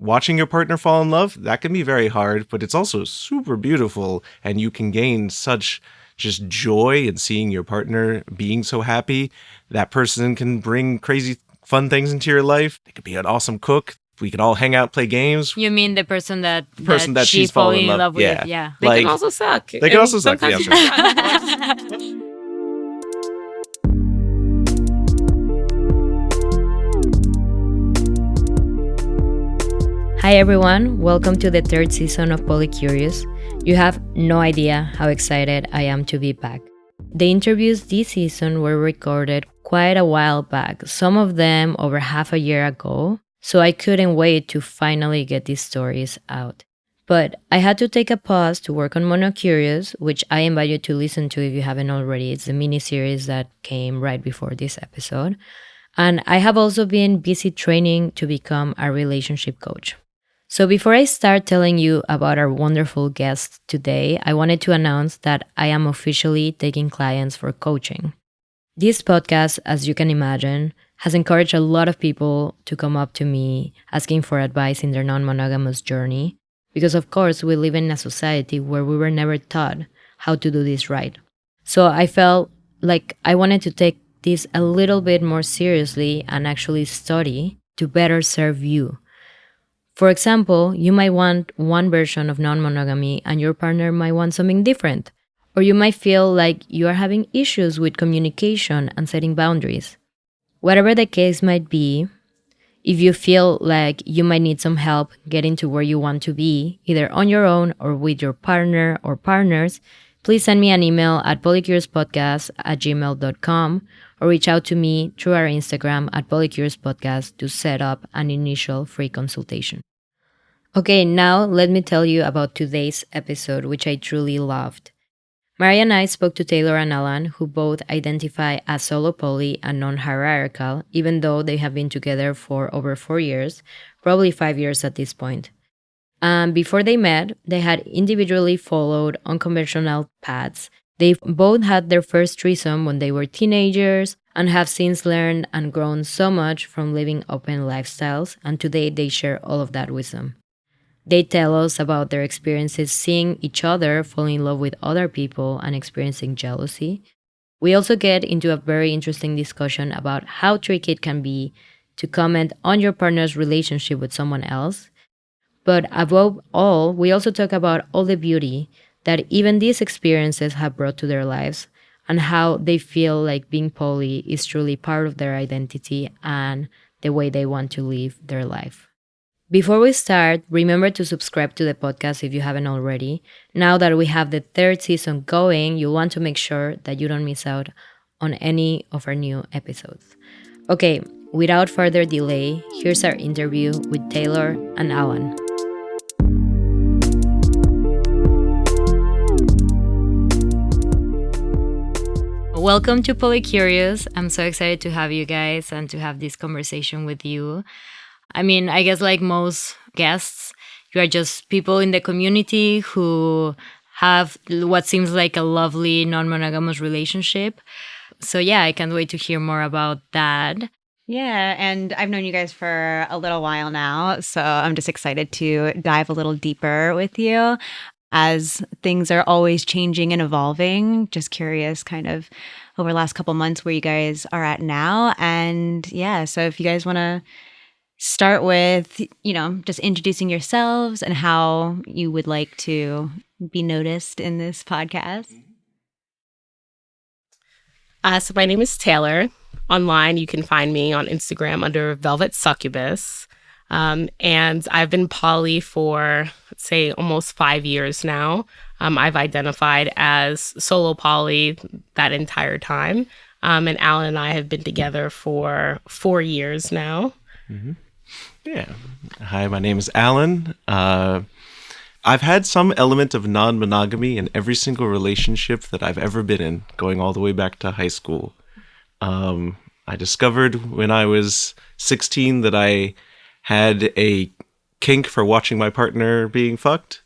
watching your partner fall in love, that can be very hard, but it's also super beautiful, and you can gain such just joy in seeing your partner being so happy. That person can bring crazy fun things into your life. They could be an awesome cook. We could all hang out, play games. You mean the person that she's she falling falling in love with? Yeah. They can also suck. They can also suck. Yeah. Hi everyone, welcome to the third season of Polycurious. You have no idea how excited I am to be back. The interviews this season were recorded quite a while back, some of them over half a year ago, so I couldn't wait to finally get these stories out. But I had to take a pause to work on Monocurious, which I invite you to listen to if you haven't already. It's a mini-series that came right before this episode. And I have also been busy training to become a relationship coach. So before I start telling you about our wonderful guest today, I wanted to announce that I am officially taking clients for coaching. This podcast, as you can imagine, has encouraged a lot of people to come up to me asking for advice in their non-monogamous journey, because of course we live in a society where we were never taught how to do this right. So I felt like I wanted to take this a little bit more seriously and actually study to better serve you. For example, you might want one version of non-monogamy and your partner might want something different. Or you might feel like you are having issues with communication and setting boundaries. Whatever the case might be, if you feel like you might need some help getting to where you want to be, either on your own or with your partner or partners, please send me an email at polycuriouspodcast@gmail.com or reach out to me through our Instagram at polycuriouspodcast to set up an initial free consultation. Okay, now let me tell you about today's episode, which I truly loved. Mariah and I spoke to Taylor and Alan, who both identify as solo poly and non-hierarchical, even though they have been together for over 4 years, probably 5 years at this point. Before they met, they had individually followed unconventional paths. They both had their first threesome when they were teenagers and have since learned and grown so much from living open lifestyles, and today they share all of that wisdom. They tell us about their experiences seeing each other fall in love with other people and experiencing jealousy. We also get into a very interesting discussion about how tricky it can be to comment on your partner's relationship with someone else. But above all, we also talk about all the beauty that even these experiences have brought to their lives and how they feel like being poly is truly part of their identity and the way they want to live their life. Before we start, remember to subscribe to the podcast if you haven't already. Now that we have the third season going, you'll want to make sure that you don't miss out on any of our new episodes. Okay, without further delay, here's our interview with Taylor and Alan. Welcome to Polycurious. I'm so excited to have you guys and to have this conversation with you. I mean, I guess like most guests, you are just people in the community who have what seems like a lovely non-monogamous relationship. So yeah, I can't wait to hear more about that. Yeah, and I've known you guys for a little while now, so I'm just excited to dive a little deeper with you as things are always changing and evolving. Just curious kind of over the last couple months where you guys are at now. And yeah, so if you guys want to start with, just introducing yourselves and how you would like to be noticed in this podcast. So my name is Taylor. Online, you can find me on Instagram under Velvet Succubus. And I've been poly for, let's say, almost 5 years now. I've identified as solo poly that entire time. And Alan and I have been together for 4 years now. Mm-hmm. Yeah. Hi, my name is Alan. I've had some element of non-monogamy in every single relationship that I've ever been in, going all the way back to high school. I discovered when I was 16 that I had a kink for watching my partner being fucked,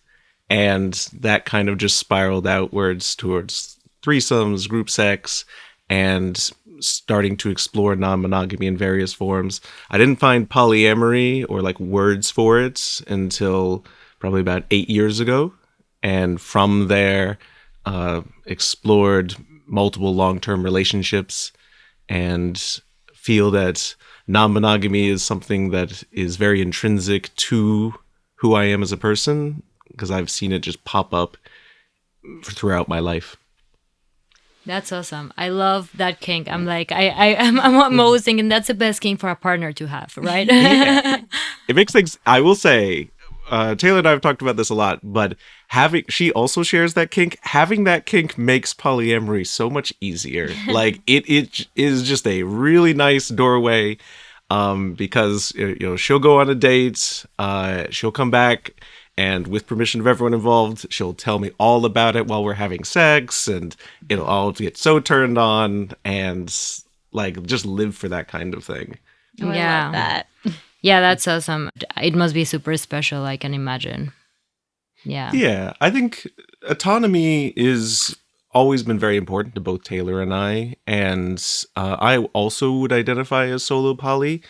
and that kind of just spiraled outwards towards threesomes, group sex, and starting to explore non-monogamy in various forms. I didn't find polyamory or like words for it until probably about 8 years ago. And from there, explored multiple long-term relationships and feel that non-monogamy is something that is very intrinsic to who I am as a person, because I've seen it just pop up throughout my life. That's awesome. I love that kink. I'm like, I'm always thinking that's the best kink for a partner to have, right? Yeah. It makes things, I will say, Taylor and I have talked about this a lot, but she also shares that kink. Having that kink makes polyamory so much easier. Like it is just a really nice doorway, because she'll go on a date, she'll come back, and with permission of everyone involved, she'll tell me all about it while we're having sex, and it'll all get so turned on, and like just live for that kind of thing. Oh, I love that. Yeah, that's awesome. It must be super special, I can imagine. Yeah. Yeah, I think autonomy is always been very important to both Taylor and I, and I also would identify as solo poly.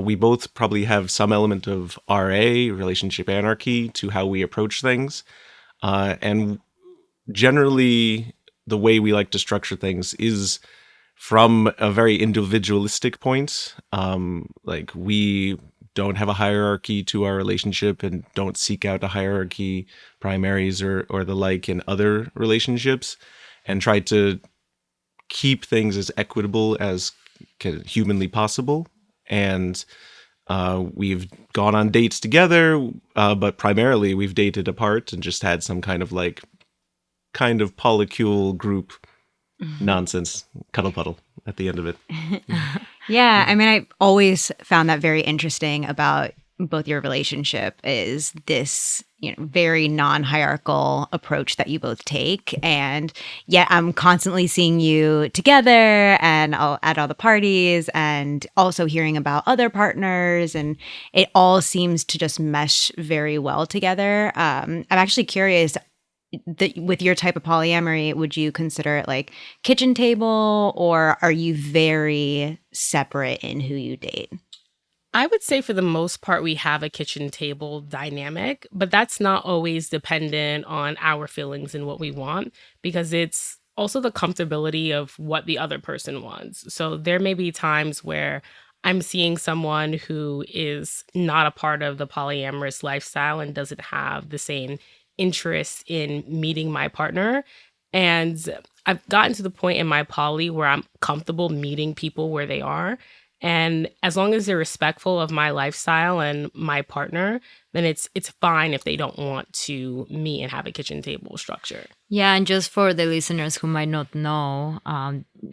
We both probably have some element of RA, relationship anarchy, to how we approach things. And generally, the way we like to structure things is from a very individualistic point. Like we don't have a hierarchy to our relationship and don't seek out a hierarchy, primaries or the like in other relationships, and try to keep things as equitable as humanly possible. And we've gone on dates together, but primarily we've dated apart and just had some kind of polycule group nonsense cuddle puddle at the end of it. Yeah, I mean, I always found that very interesting about both your relationship is this, very non-hierarchical approach that you both take. And yet I'm constantly seeing you together and at all the parties and also hearing about other partners. And it all seems to just mesh very well together. I'm actually curious, with your type of polyamory, would you consider it like kitchen table, or are you very separate in who you date? I would say for the most part, we have a kitchen table dynamic, but that's not always dependent on our feelings and what we want, because it's also the comfortability of what the other person wants. So there may be times where I'm seeing someone who is not a part of the polyamorous lifestyle and doesn't have the same interest in meeting my partner. And I've gotten to the point in my poly where I'm comfortable meeting people where they are. And as long as they're respectful of my lifestyle and my partner, then it's fine if they don't want to meet and have a kitchen table structure. Yeah, and just for the listeners who might not know,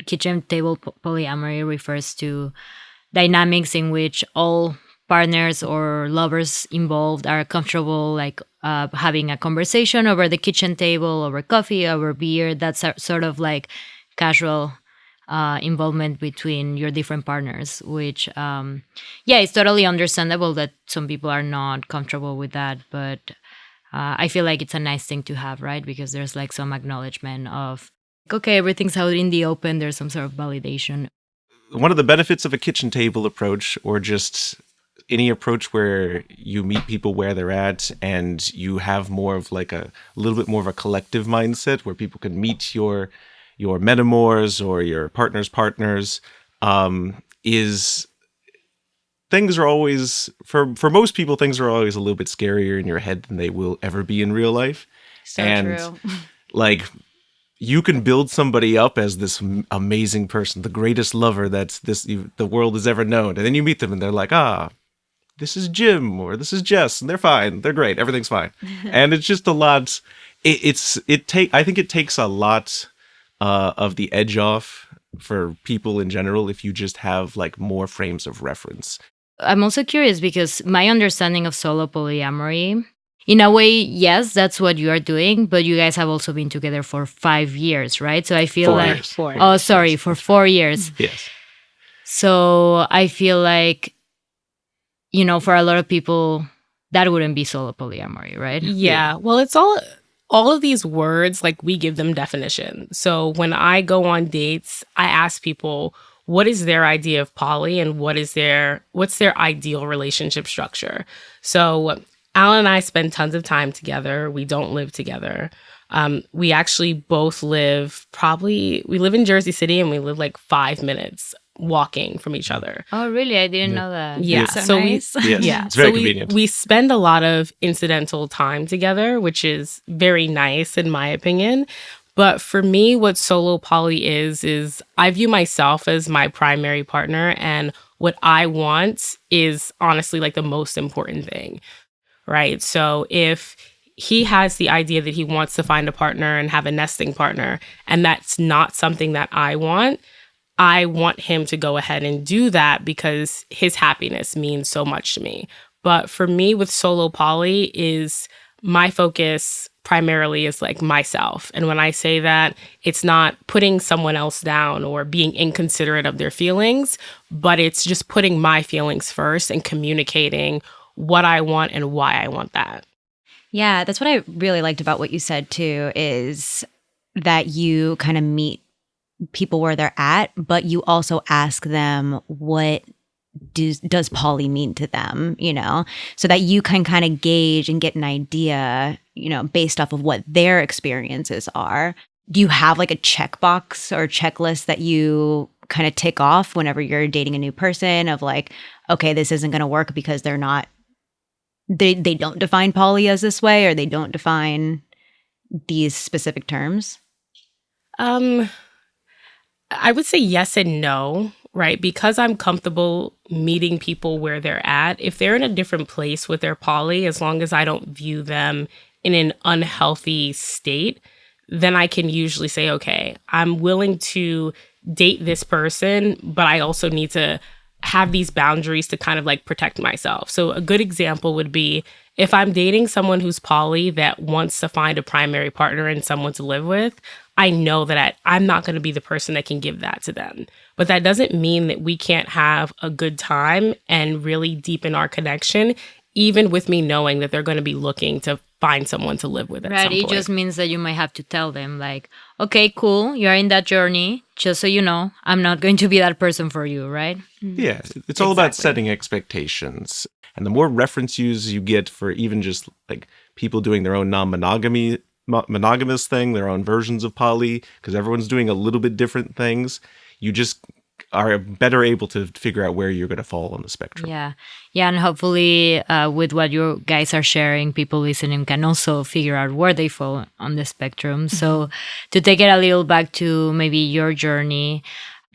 kitchen table polyamory refers to dynamics in which all partners or lovers involved are comfortable, like having a conversation over the kitchen table, over coffee, over beer. That's sort of like casual involvement between your different partners, which, it's totally understandable that some people are not comfortable with that. But I feel like it's a nice thing to have, right? Because there's like some acknowledgement of, okay, everything's out in the open. There's some sort of validation. One of the benefits of a kitchen table approach, or just any approach where you meet people where they're at and you have more of like a little bit more of a collective mindset where people can meet your Metamours or your partners, is things are always, for most people, things are always a little bit scarier in your head than they will ever be in real life. So and true. Like, you can build somebody up as this amazing person, the greatest lover that the world has ever known, and then you meet them and they're like, this is Jim or this is Jess, and they're fine, they're great, everything's fine. And it's just a lot. I think it takes a lot of the edge off for people in general if you just have like more frames of reference. I'm also curious because my understanding of solo polyamory, in a way, yes, that's what you are doing, but you guys have also been together for 5 years, right? So I feel 4 like, years. 4 oh, sorry, for 4 years. Yes. So I feel like, for a lot of people, that wouldn't be solo polyamory, right? Yeah. Well, it's all of these words, like we give them definition. So when I go on dates, I ask people, what is their idea of poly and what's their ideal relationship structure. So Alan and I spend tons of time together. We don't live together. We actually both live we live in Jersey City, and we live like 5 minutes walking from each other. Oh, really? I didn't know that. Yeah. That's so nice. Yes, it's very so convenient. we spend a lot of incidental time together, which is very nice in my opinion. But for me, what solo poly is I view myself as my primary partner, and what I want is honestly like the most important thing, right? So if he has the idea that he wants to find a partner and have a nesting partner, and that's not something that I want him to go ahead and do that because his happiness means so much to me. But for me with solo poly is my focus primarily is like myself. And when I say that, it's not putting someone else down or being inconsiderate of their feelings, but it's just putting my feelings first and communicating what I want and why I want that. Yeah, that's what I really liked about what you said too, is that you kind of meet people where they're at, but you also ask them what does poly mean to them, so that you can kind of gauge and get an idea, based off of what their experiences are. Do you have like a checkbox or checklist that you kind of tick off whenever you're dating a new person of like, okay, this isn't going to work because they don't define poly as this way, or they don't define these specific terms? I would say yes and no, right? Because I'm comfortable meeting people where they're at. If they're in a different place with their poly, as long as I don't view them in an unhealthy state, then I can usually say, okay, I'm willing to date this person, but I also need to have these boundaries to kind of like protect myself. So a good example would be if I'm dating someone who's poly that wants to find a primary partner and someone to live with, I know that I'm not going to be the person that can give that to them. But that doesn't mean that we can't have a good time and really deepen our connection, even with me knowing that they're going to be looking to find someone to live with at some point. It just means that you might have to tell them like, okay, cool, you're in that journey. Just so you know, I'm not going to be that person for you, right? Yeah, it's all about setting expectations. And the more reference use you get for even just like people doing their own monogamous thing, their own versions of poly, because everyone's doing a little bit different things, you just are better able to figure out where you're going to fall on the spectrum. Yeah, and hopefully with what you guys are sharing, people listening can also figure out where they fall on the spectrum. So to take it a little back to maybe your journey,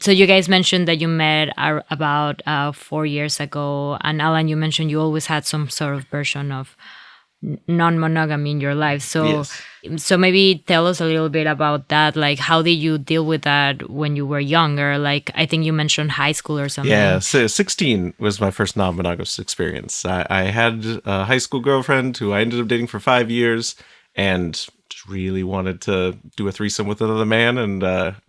so you guys mentioned that you met about 4 years ago, and Alan, you mentioned you always had some sort of version of non-monogamy in your life. So maybe tell us a little bit about that. Like, how did you deal with that when you were younger? Like, I think you mentioned high school or something. Yeah, so 16 was my first non-monogamous experience. I had a high school girlfriend who I ended up dating for 5 years, and just really wanted to do a threesome with another man, and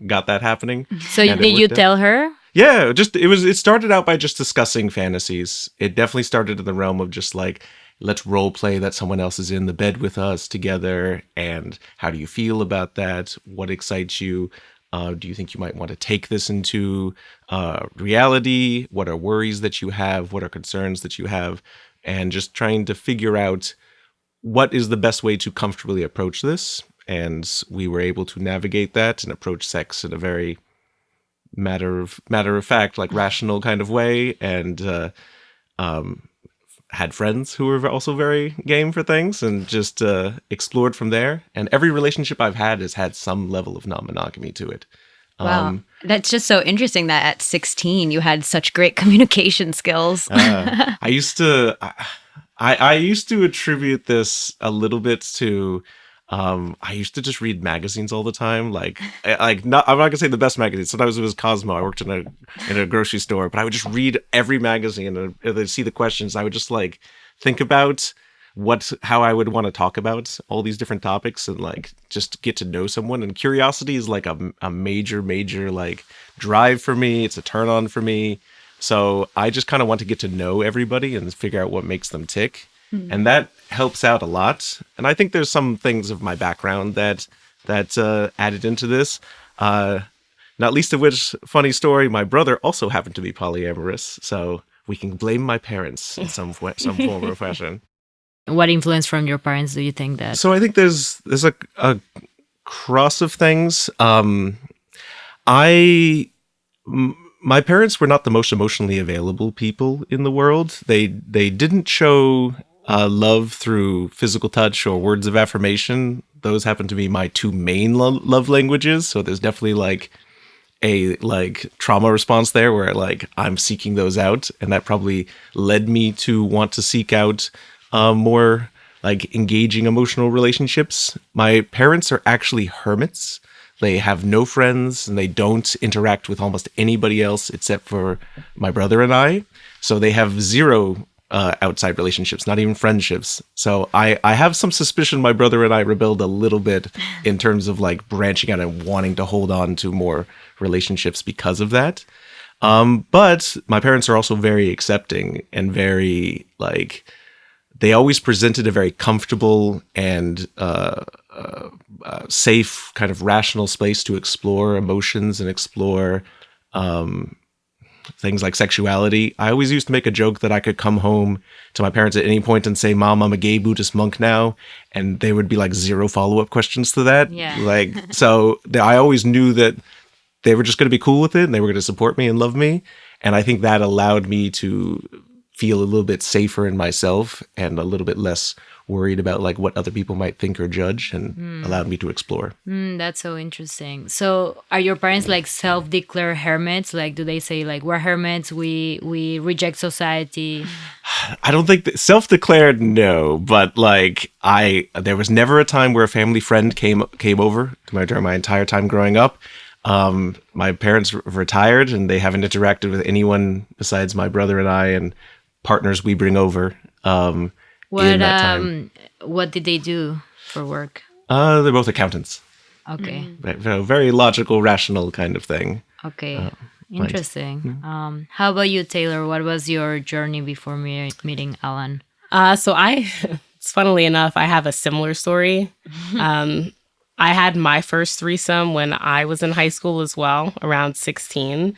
got that happening. So did you tell her? Yeah, it started out by just discussing fantasies. It definitely started in the realm of just like, let's role play that someone else is in the bed with us together. And how do you feel about that? What excites you? Do you think you might want to take this into reality? What are worries that you have? What are concerns that you have? And just trying to figure out what is the best way to comfortably approach this. And we were able to navigate that and approach sex in a very matter of fact, like rational kind of way. And had friends who were also very game for things, and just explored from there. And every relationship I've had has had some level of non-monogamy to it. Wow. That's just so interesting that at 16 you had such great communication skills. I used to attribute this a little bit to I used to just read magazines all the time. I'm not gonna say the best magazines. Sometimes it was Cosmo. I worked in a grocery store, but I would just read every magazine and I'd see the questions. I would just like think about how I would want to talk about all these different topics, and like just get to know someone. And curiosity is like a major like drive for me. It's a turn on for me. So I just kind of want to get to know everybody and figure out what makes them tick. And that helps out a lot. And I think there's some things of my background that added into this. Not least of which, funny story, my brother also happened to be polyamorous, so we can blame my parents in some form or fashion. What influence from your parents do you think that? So I think there's a cross of things. My parents were not the most emotionally available people in the world. They didn't show love through physical touch or words of affirmation. Those happen to be my two main love languages. So there's definitely like a trauma response there where like I'm seeking those out, and that probably led me to want to seek out more like engaging emotional relationships. My parents are actually hermits. They have no friends and they don't interact with almost anybody else except for my brother and I. So they have zero outside relationships, not even friendships. So I have some suspicion my brother and I rebelled a little bit in terms of like branching out and wanting to hold on to more relationships because of that. But my parents are also very accepting and very like, they always presented a very comfortable and safe, kind of rational space to explore emotions and explore things like sexuality. I always used to make a joke that I could come home to my parents at any point and say, "Mom, I'm a gay Buddhist monk now," and there would be like zero follow-up questions to that. Yeah. Like, so I always knew that they were just going to be cool with it and they were going to support me and love me. And I think that allowed me to feel a little bit safer in myself and a little bit less worried about like what other people might think or judge, and allowed me to explore. That's so interesting. So are your parents like self-declared hermits? Like, do they say like, we're hermits, we reject society? I don't think that self-declared, no, but like there was never a time where a family friend came over during my entire time growing up. My parents retired and they haven't interacted with anyone besides my brother and I and partners we bring over in that time. What did they do for work? They're both accountants. Okay. Very logical, rational kind of thing. Okay. Interesting. How about you, Taylor? What was your journey before meeting Alan? It's funnily enough, I have a similar story. I had my first threesome when I was in high school as well, around 16.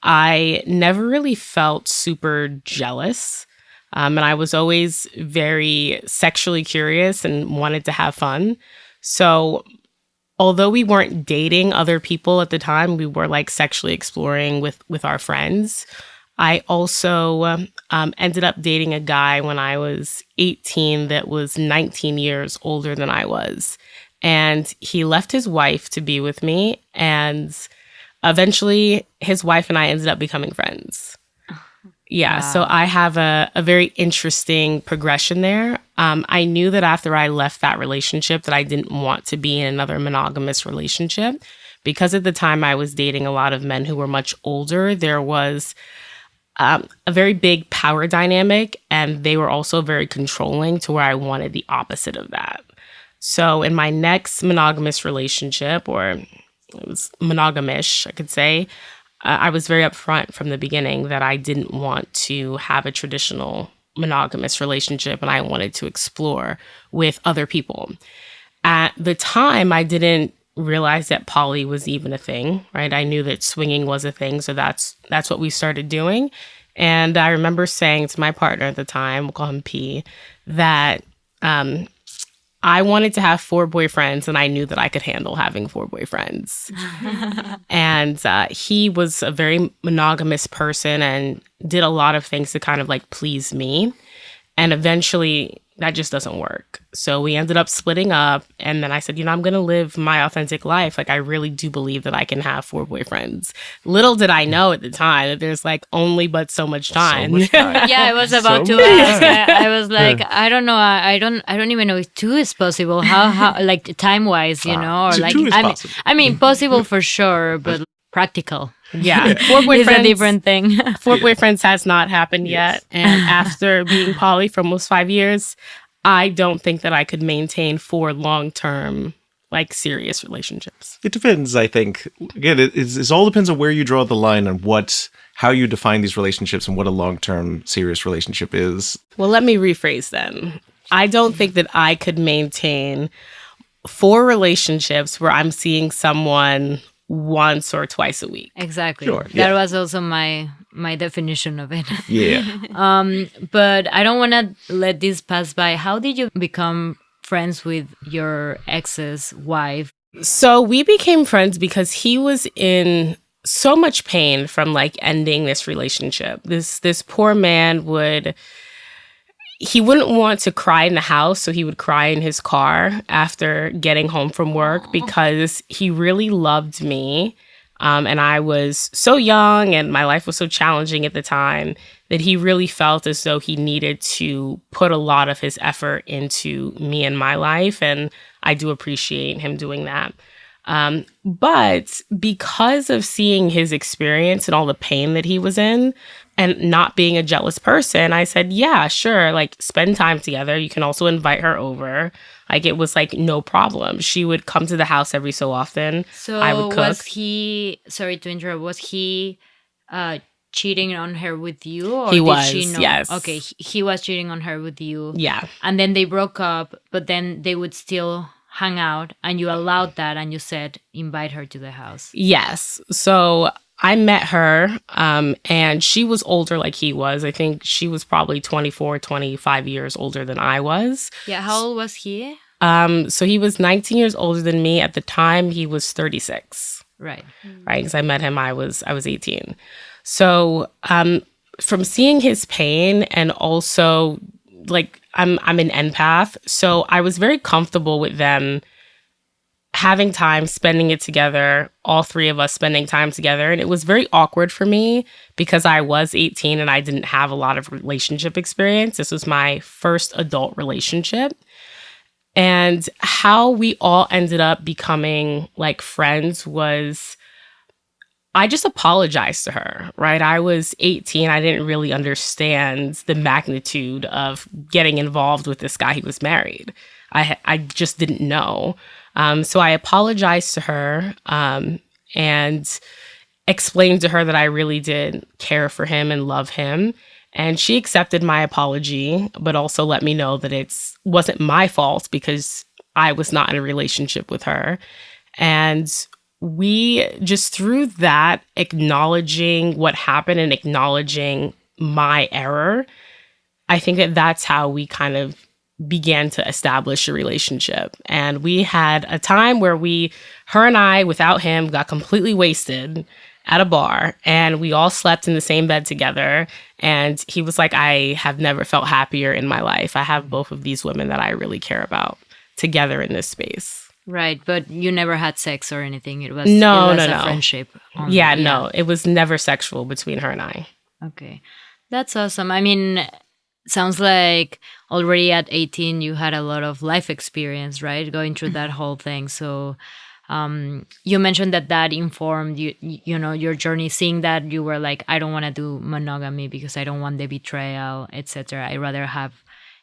I never really felt super jealous. And I was always very sexually curious and wanted to have fun. So although we weren't dating other people at the time, we were like sexually exploring with our friends. I also ended up dating a guy when I was 18 that was 19 years older than I was. And he left his wife to be with me. And eventually his wife and I ended up becoming friends. Yeah, wow. So I have a very interesting progression there. I knew that after I left that relationship that I didn't want to be in another monogamous relationship, because at the time I was dating a lot of men who were much older. There was a very big power dynamic, and they were also very controlling to where I wanted the opposite of that. So in my next monogamous relationship, or it was monogamish, I could say, I was very upfront from the beginning that I didn't want to have a traditional monogamous relationship and I wanted to explore with other people. At the time, I didn't realize that poly was even a thing, right? I knew that swinging was a thing, so that's what we started doing. And I remember saying to my partner at the time, we'll call him P, that I wanted to have 4 boyfriends, and I knew that I could handle having 4 boyfriends. And he was a very monogamous person and did a lot of things to kind of like please me. And eventually that just doesn't work. So we ended up splitting up. And then I said, I'm going to live my authentic life. Like, I really do believe that I can have 4 boyfriends. Little did I know at the time that there's like only but so much time. So much time. Yeah, I was about to ask. I was like, I don't know. I don't even know if 2 is possible. How like time wise, or like 2 is possible. I mean, possible for sure, but practical. Yeah. 4 boyfriends is a different thing. 4 boyfriends has not happened yet. And after being poly for almost 5 years, I don't think that I could maintain 4 long-term, like, serious relationships. It depends, I think. Again, it all depends on where you draw the line on how you define these relationships and what a long-term serious relationship is. Well, let me rephrase then. I don't think that I could maintain 4 relationships where I'm seeing someone once or twice a week. Exactly. Sure, That yeah. was also my definition of it. Yeah. But I don't want to let this pass by. How did you become friends with your ex's wife? So we became friends because he was in so much pain from like ending this relationship. This poor man he wouldn't want to cry in the house, so he would cry in his car after getting home from work because he really loved me. And I was so young and my life was so challenging at the time that he really felt as though he needed to put a lot of his effort into me and my life. And I do appreciate him doing that. But because of seeing his experience and all the pain that he was in and not being a jealous person, I said, yeah, sure. Like, spend time together. You can also invite her over. Like, it was like no problem. She would come to the house every so often. So I would cook. was he, sorry to interrupt, was he cheating on her with you? Or He did was, she know? yes. Okay, he was cheating on her with you. Yeah. And then they broke up, but then they would still hang out, and you allowed that, and you said, invite her to the house. Yes. So I met her, and she was older like he was. I think she was probably 24, 25 years older than I was. Yeah, how old was he? So he was 19 years older than me. At the time, he was 36. Right. Right? Because I met him, I was 18. So from seeing his pain, and also like I'm an empath, so I was very comfortable with them having time, spending it together, all three of us spending time together. And it was very awkward for me because I was 18 and I didn't have a lot of relationship experience. This was my first adult relationship. And how we all ended up becoming like friends was I just apologized to her, right? I was 18. I didn't really understand the magnitude of getting involved with this guy who was married. I just didn't know. So I apologized to her and explained to her that I really did care for him and love him. And she accepted my apology, but also let me know that it wasn't my fault because I was not in a relationship with her. And we just, through that, acknowledging what happened and acknowledging my error, I think that that's how we kind of began to establish a relationship. And we had a time where her and I, without him, got completely wasted at a bar, and we all slept in the same bed together. And he was like, I have never felt happier in my life. I have both of these women that I really care about together in this space. Right, but you never had sex or anything. It was no. a friendship. Only. Yeah, no, it was never sexual between her and I. Okay, that's awesome. I mean, sounds like already at 18 you had a lot of life experience, right? Going through that whole thing. So you mentioned that informed you know, your journey, seeing that you were like, I don't want to do monogamy because I don't want the betrayal, etc. I rather have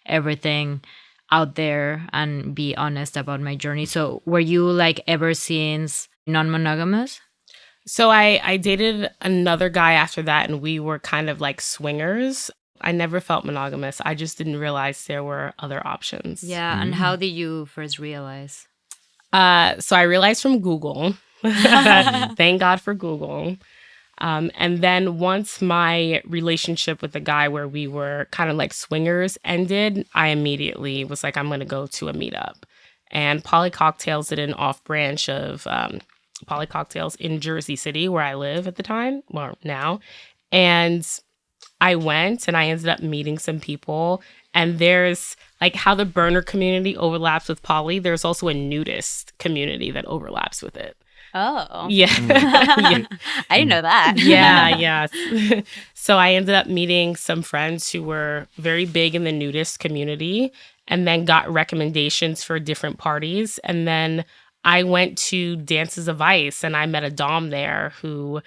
everything out there and be honest about my journey. So were you like ever since non-monogamous? So I dated another guy after that, and we were kind of like swingers. I never felt monogamous. I just didn't realize there were other options. Yeah. And how did you first realize? So I realized from Google. Thank God for Google. And then once my relationship with the guy where we were kind of like swingers ended, I immediately was like, I'm going to go to a meetup. And Poly Cocktails did an off branch of Poly Cocktails in Jersey City, where I live at the time, well, now. And I went and I ended up meeting some people. And there's like how the burner community overlaps with poly, there's also a nudist community that overlaps with it. Oh. Yeah. I didn't know that. Yeah. So I ended up meeting some friends who were very big in the nudist community, and then got recommendations for different parties. And then I went to Dances of Ice, and I met a dom there who,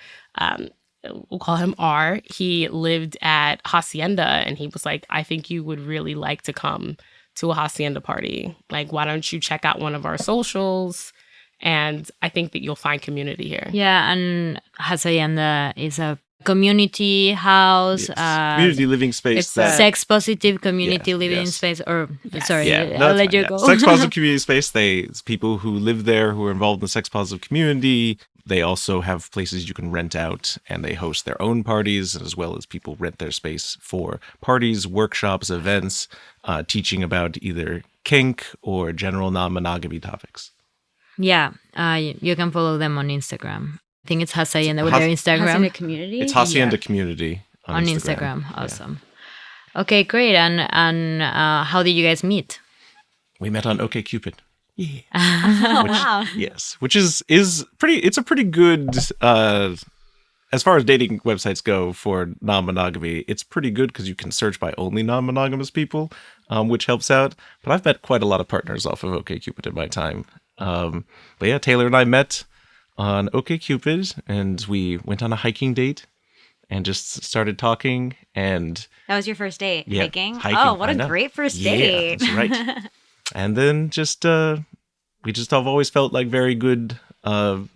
we'll call him R. He lived at Hacienda, and he was like, I think you would really like to come to a Hacienda party. Like, why don't you check out one of our socials? And I think that you'll find community here. Yeah, and Hacienda is a community house, community living space. It's a sex positive community Yeah, living yes. space. Or Yes. sorry, Yeah, I'll let that's you fine, go. Sex positive community space. It's people who live there who are involved in the sex positive community. they also have places you can rent out, and they host their own parties, as well as people rent their space for parties, workshops, events, teaching about either kink or general non-monogamy topics. Yeah, you can follow them on Instagram. I think it's Hacienda with Has- their Instagram. Hacienda community. It's Hacienda Yeah. Community On Instagram. Awesome. Okay, great. And how did you guys meet? We met on OkCupid. Yeah. Oh, wow. Yes, which is pretty. It's a pretty good. As far as dating websites go for non-monogamy, it's pretty good because you can search by only non-monogamous people, which helps out. But I've met quite a lot of partners off of OkCupid in my time. But yeah, Taylor and I met on OkCupid, and we went on a hiking date and just started talking. And That was your first date, yeah, hiking? hiking. Oh, what I a know. great first Yeah, date. that's right. And then just we just have always felt like very good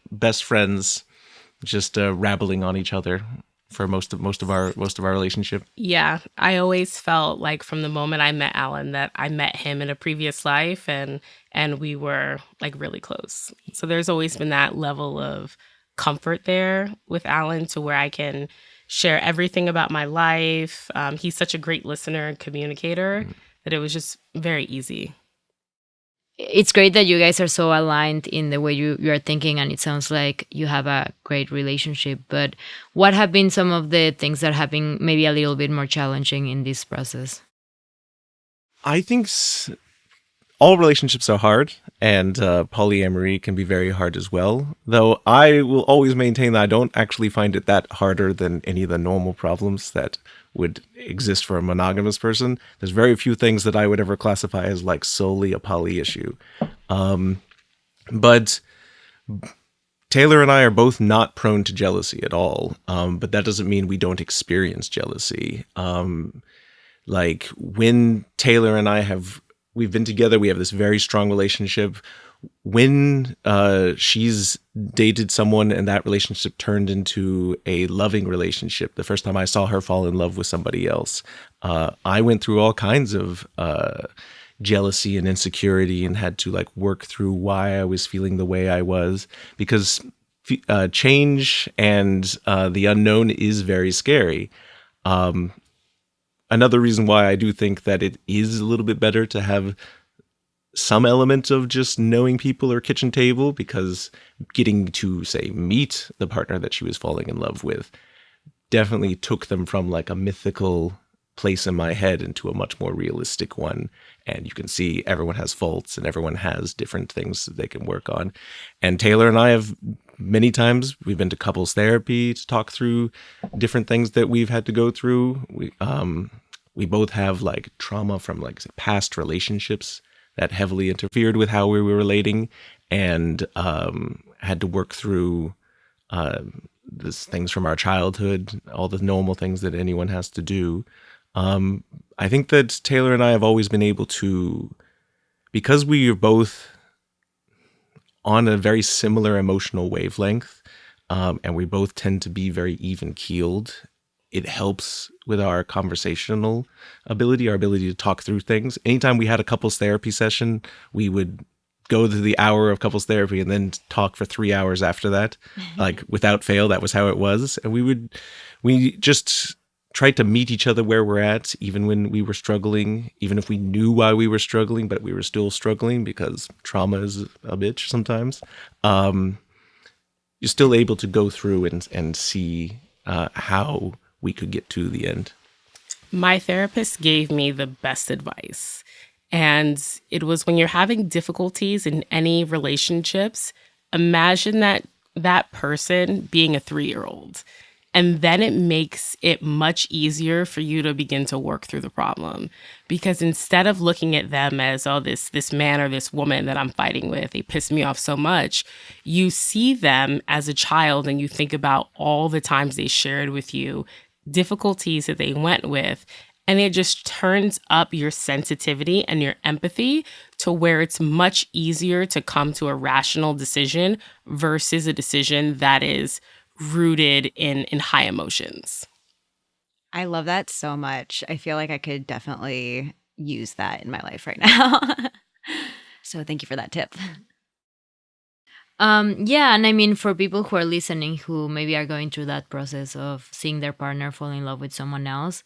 best friends, just rabbling on each other for most of our relationship. Yeah, I always felt like from the moment I met Alan that I met him in a previous life, and we were like really close. So there's always been that level of comfort there with Alan to where I can share everything about my life. He's such a great listener and communicator that it was just very easy. It's great that you guys are so aligned in the way you are thinking, and it sounds like you have a great relationship. But what have been some of the things that have been maybe a little bit more challenging in this process? I think all relationships are hard, and polyamory can be very hard as well. Though I will always maintain that I don't actually find it that harder than any of the normal problems that would exist for a monogamous person. There's very few things that I would ever classify as like solely a poly issue. But Taylor and I are both not prone to jealousy at all. But that doesn't mean we don't experience jealousy. Like when Taylor and I we've been together, we have this very strong relationship. When she's dated someone and that relationship turned into a loving relationship, the first time I saw her fall in love with somebody else, I went through all kinds of jealousy and insecurity and had to like work through why I was feeling the way I was, because change and the unknown is very scary. Another reason why I do think that it is a little bit better to have some element of just knowing people or kitchen table, because getting to, say, meet the partner that she was falling in love with definitely took them from like a mythical place in my head into a much more realistic one. And you can see everyone has faults and everyone has different things that they can work on. And Taylor and I have many times, we've been to couples therapy to talk through different things that we've had to go through. We both have like trauma from like past relationships that heavily interfered with how we were relating, and had to work through these things from our childhood, all the normal things that anyone has to do. I think that Taylor and I have always been able to, because we are both on a very similar emotional wavelength, and we both tend to be very even-keeled, it helps with our conversational ability, our ability to talk through things. Anytime we had a couples therapy session, we would go to the hour of couples therapy and then talk for 3 hours after that, like without fail. That was how it was. And we just tried to meet each other where we're at, even when we were struggling, even if we knew why we were struggling, but we were still struggling because trauma is a bitch sometimes. You're still able to go through and see how we could get to the end. My therapist gave me the best advice. And it was, when you're having difficulties in any relationships, imagine that person being a 3-year-old. And then it makes it much easier for you to begin to work through the problem. Because instead of looking at them as, oh, this man or this woman that I'm fighting with, they piss me off so much, you see them as a child and you think about all the times they shared with you, difficulties that they went with, and it just turns up your sensitivity and your empathy to where it's much easier to come to a rational decision versus a decision that is rooted in high emotions. I love that so much. I feel like I could definitely use that in my life right now. So thank you for that tip. Yeah, and I mean, for people who are listening who maybe are going through that process of seeing their partner fall in love with someone else,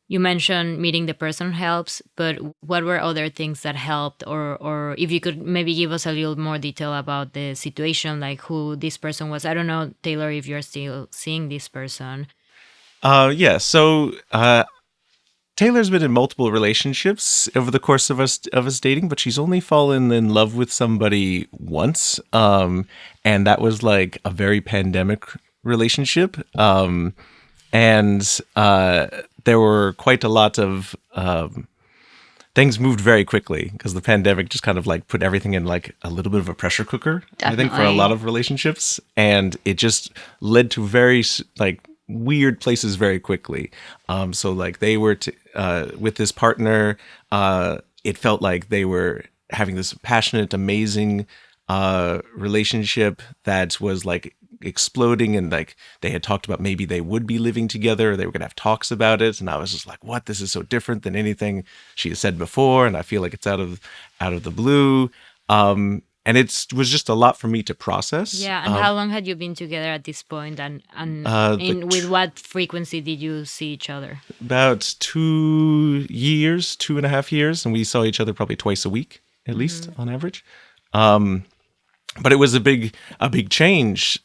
you mentioned meeting the person helps, but what were other things that helped, or if you could maybe give us a little more detail about the situation, like who this person was. I don't know, Taylor, if you're still seeing this person. Yeah. So Taylor's been in multiple relationships over the course of us dating, but she's only fallen in love with somebody once, and that was like a very pandemic relationship, and there were quite a lot of things moved very quickly because the pandemic just kind of like put everything in like a little bit of a pressure cooker. I think for a Definitely. lot of relationships, and it just led to very like weird places very quickly. So like they were with this partner, it felt like they were having this passionate, amazing relationship that was like exploding, and like they had talked about maybe they would be living together, they were going to have talks about it, and I was just like, what, this is so different than anything she has said before, and I feel like it's out of the blue, and it was just a lot for me to process. Yeah, and how long had you been together at this point, and The with what frequency did you see each other? about 2 years, 2.5 years, and we saw each other probably twice a week at least on average. But it was a big change.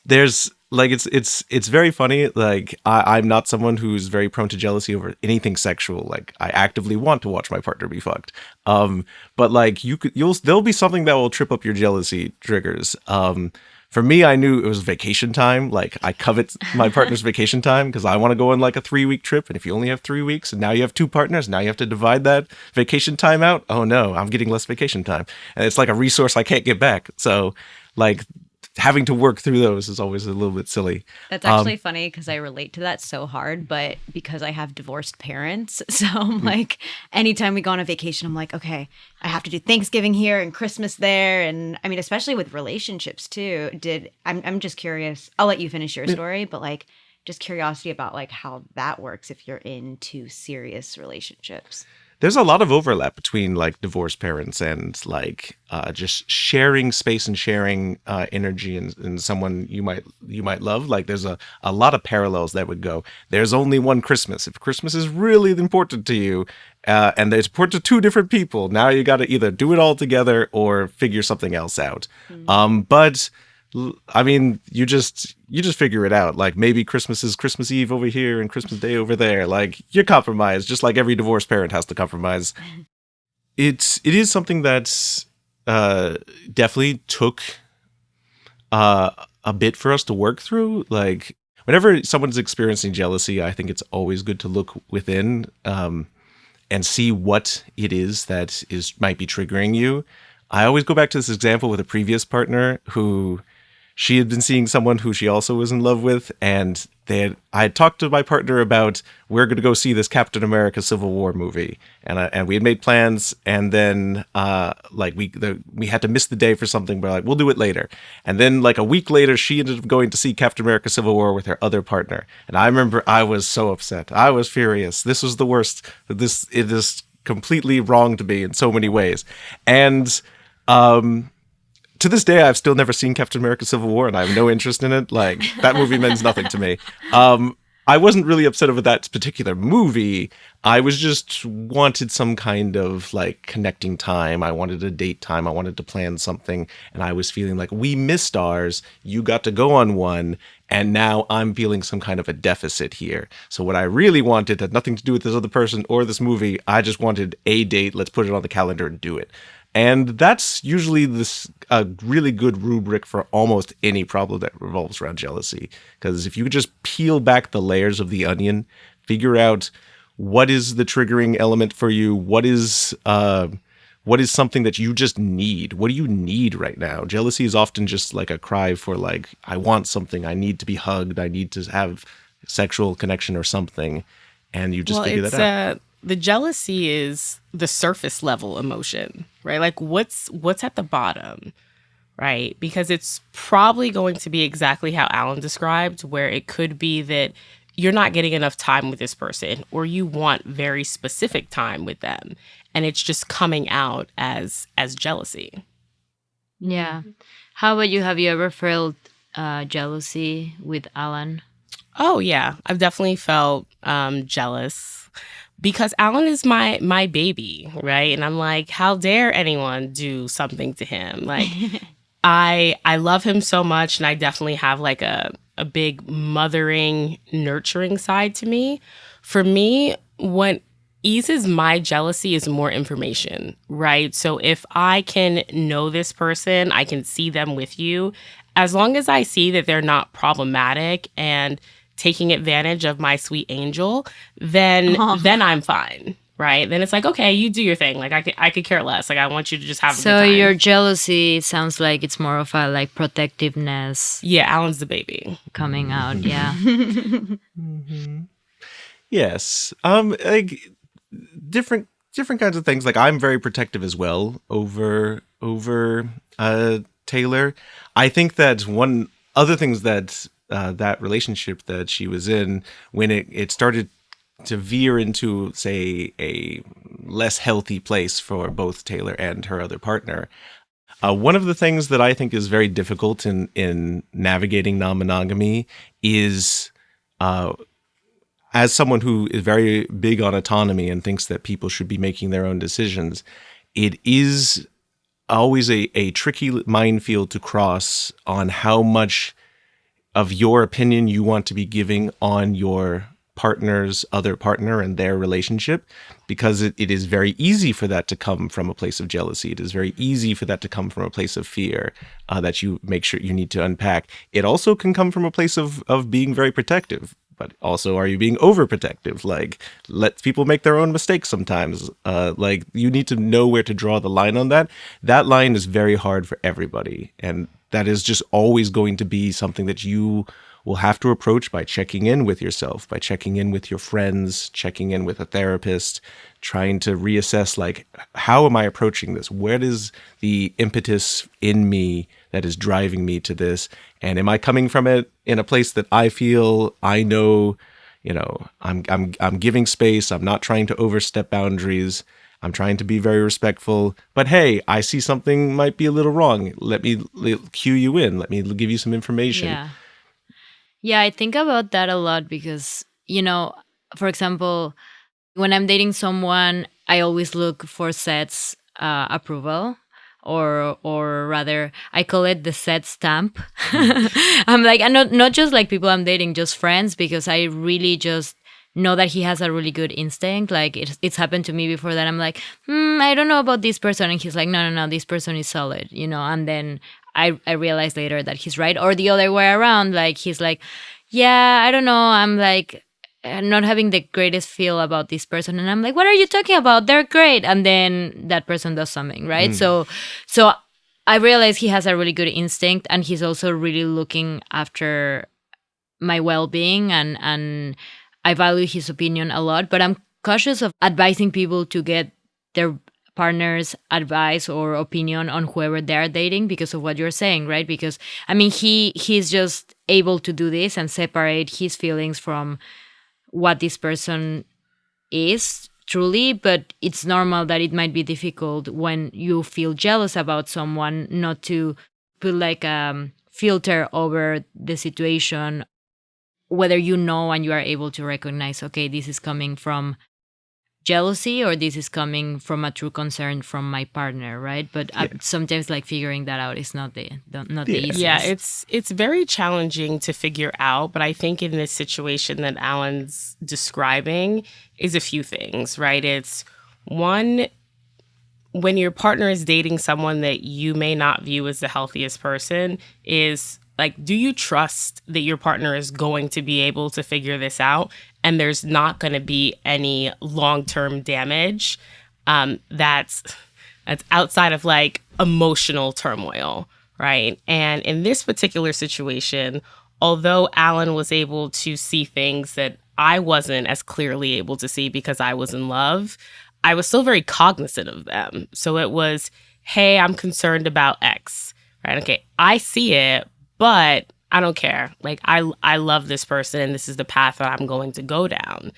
There's like it's very funny. Like I'm not someone who's very prone to jealousy over anything sexual. Like I actively want to watch my partner be fucked. But like there'll be something that will trip up your jealousy triggers. For me, I knew it was vacation time. Like I covet my partner's vacation time because I want to go on like a 3-week trip. And if you only have 3 weeks and now you have two partners, now you have to divide that vacation time out. Oh no, I'm getting less vacation time. And it's like a resource I can't get back. So like having to work through those is always a little bit silly. That's actually funny because I relate to that so hard, but because I have divorced parents. So I'm like, anytime we go on a vacation, I'm like, okay, I have to do Thanksgiving here and Christmas there. And I mean, especially with relationships too, I'm just curious. I'll let you finish your story, but like just curiosity about like how that works if you're in two serious relationships. There's a lot of overlap between like divorced parents and like just sharing space and sharing energy in someone you might love. Like there's a lot of parallels that would go. There's only one Christmas. If Christmas is really important to you, and it's important to two different people, now you got to either do it all together or figure something else out. But I mean, you just figure it out. Like maybe Christmas is Christmas Eve over here and Christmas Day over there. Like you compromise, just like every divorced parent has to compromise. It is something that's definitely took a bit for us to work through. Like whenever someone's experiencing jealousy, I think it's always good to look within and see what it is that might be triggering you. I always go back to this example with a previous partner who she had been seeing someone who she also was in love with, and I had talked to my partner about we're going to go see this Captain America Civil War movie, and we had made plans, and then like we had to miss the day for something, but like we'll do it later, and then like a week later she ended up going to see Captain America Civil War with her other partner, and I remember I was so upset, I was furious. This was the worst. It is completely wrong to me in so many ways, and to this day, I've still never seen Captain America Civil War, and I have no interest in it. Like, that movie means nothing to me. I wasn't really upset over that particular movie. I was just wanted some kind of, like, connecting time. I wanted a date time. I wanted to plan something. And I was feeling like, we missed ours. You got to go on one. And now I'm feeling some kind of a deficit here. So what I really wanted had nothing to do with this other person or this movie. I just wanted a date. Let's put it on the calendar and do it. And that's usually a really good rubric for almost any problem that revolves around jealousy. Because if you just peel back the layers of the onion, figure out what is the triggering element for you, what is something that you just need? What do you need right now? Jealousy is often just like a cry for like, I want something, I need to be hugged, I need to have sexual connection or something. And you just figure that out. The jealousy is the surface level emotion, right? Like what's at the bottom, right? Because it's probably going to be exactly how Alan described, where it could be that you're not getting enough time with this person, or you want very specific time with them, and it's just coming out as jealousy. Yeah. How about you? Have you ever felt jealousy with Alan? Oh yeah, I've definitely felt jealous because Alan is my baby, right? And I'm like, how dare anyone do something to him? Like, I love him so much, and I definitely have like a big mothering, nurturing side to me. For me, what eases my jealousy is more information, right? So if I can know this person, I can see them with you, as long as I see that they're not problematic and taking advantage of my sweet angel, then I'm fine. Right. Then it's like, okay, you do your thing. Like I could care less. Like I want you to just have a good So time. your jealousy sounds like it's more of a like protectiveness Yeah, Alan's the baby. coming out. Yeah. Yes. Like different kinds of things. Like I'm very protective as well over Taylor. I think that one other things that that relationship that she was in, when it started to veer into, say, a less healthy place for both Taylor and her other partner. One of the things that I think is very difficult in navigating non-monogamy is, as someone who is very big on autonomy and thinks that people should be making their own decisions, it is always a tricky minefield to cross on how much of your opinion you want to be giving on your partner's other partner and their relationship, because it is very easy for that to come from a place of jealousy. It is very easy for that to come from a place of fear that you make sure you need to unpack. It also can come from a place of being very protective. But also, are you being overprotective? Like, let people make their own mistakes sometimes. Like, you need to know where to draw the line on that. That line is very hard for everybody. And that is just always going to be something that you will have to approach by checking in with yourself, by checking in with your friends, checking in with a therapist, trying to reassess, like, how am I approaching this? What is the impetus in me that is driving me to this? And am I coming from it in a place that I feel, I know, I'm giving space. I'm not trying to overstep boundaries. I'm trying to be very respectful. But hey, I see something might be a little wrong. Let me cue you in. Let me give you some information. Yeah. Yeah, I think about that a lot because, for example, when I'm dating someone, I always look for sets approval, or rather I call it the set stamp. I'm like, and not just like people I'm dating, just friends, because I really just know that he has a really good instinct. Like it's happened to me before that I'm like, I don't know about this person, and he's like, no, this person is solid, and then I realized later that he's right, or the other way around. Like he's like, yeah, I don't know, I'm like not having the greatest feel about this person, and I'm like, what are you talking about? They're great, and then that person does something, right? So I realize he has a really good instinct, and he's also really looking after my well-being, and I value his opinion a lot, but I'm cautious of advising people to get their partner's advice or opinion on whoever they're dating because of what you're saying, right? Because I mean, he's just able to do this and separate his feelings from what this person is truly, but it's normal that it might be difficult when you feel jealous about someone not to put like a filter over the situation, whether and you are able to recognize, okay, this is coming from jealousy or this is coming from a true concern from my partner, right? But sometimes like figuring that out is not the easiest. Yeah, it's very challenging to figure out, but I think in this situation that Alan's describing is a few things, right? It's one, when your partner is dating someone that you may not view as the healthiest person, is like, do you trust that your partner is going to be able to figure this out and there's not going to be any long-term damage that's outside of like emotional turmoil, right? And in this particular situation, although Alan was able to see things that I wasn't as clearly able to see because I was in love, I was still very cognizant of them. So it was, hey, I'm concerned about X, right? Okay, I see it, but I don't care. Like, I love this person and this is the path that I'm going to go down.